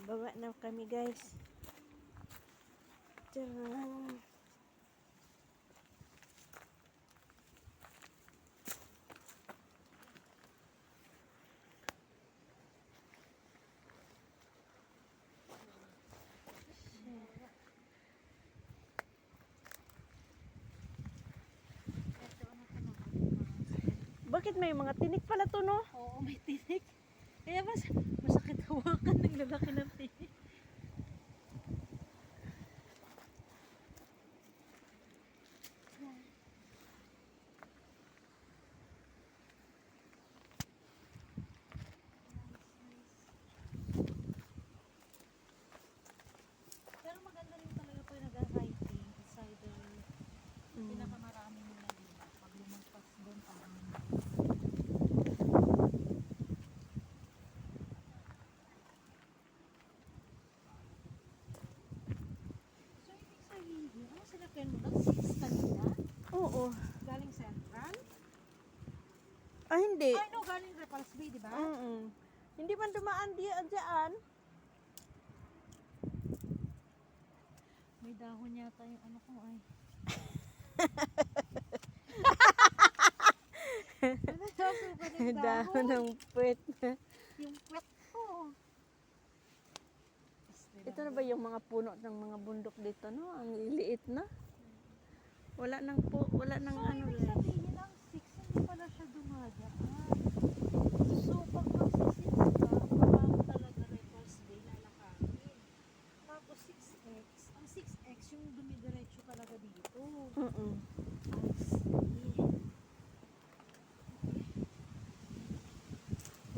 Baba na kami, guys. Tara. Bakit may mga tinik pala to, no? Oo, may tinik. Kaya masakit hawakan ng lalaki ng tinik. Pero maganda rin talaga pag nag-hiking inside the pinakamarami nila dito. Pag lumagpas doon, parang so, ibig sabihin, ano sinakyan mo lang? 6 kanina? Oo. Galing Central? Ah, hindi. Ay, no, galing Repulse Bay, di ba? Hindi man dumaan diyan. May dahon yata yung ano ko ay. Ano daw suka ng Dahon ng puwet. Yung kwet ko. Ito na ba yung mga puno ng mga bundok dito, no? Ang liliit na. Wala nang So, ano, ibig guys. sabihin ang 6, hindi pala siya dumadaan. So, pag magsi-6 ka, paano talaga Repulse Bay lalakarin? Tapos 6X, ang 6X yung dumidiretso talaga dito. I see.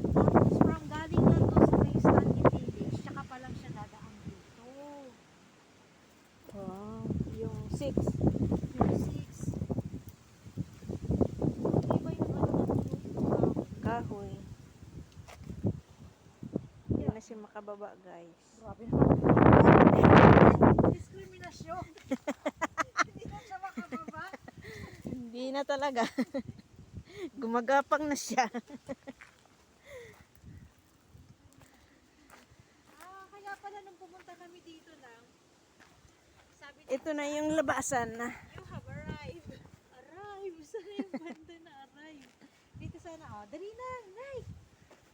Tapos from galing lang to sa may Stanley Village, tsaka pa lang siya dadaan dito. Wow. Yung 6. Yung 6. Hindi ba yung ano natin yung Kahoy. Hindi na siya makababa, guys. grabe naman. Diskriminasyon. Hindi na siya makababa. Hindi na talaga. Gumagapang na siya. Kaya pala nung pumunta kami dito lang, sabi niya, Ito na yung labasan na. you have arrived. Arrive. Sana yung banda na arrive. Dito sana, oh. Dali na, Nay.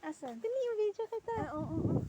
Asan? Dili yung video kita. Oo.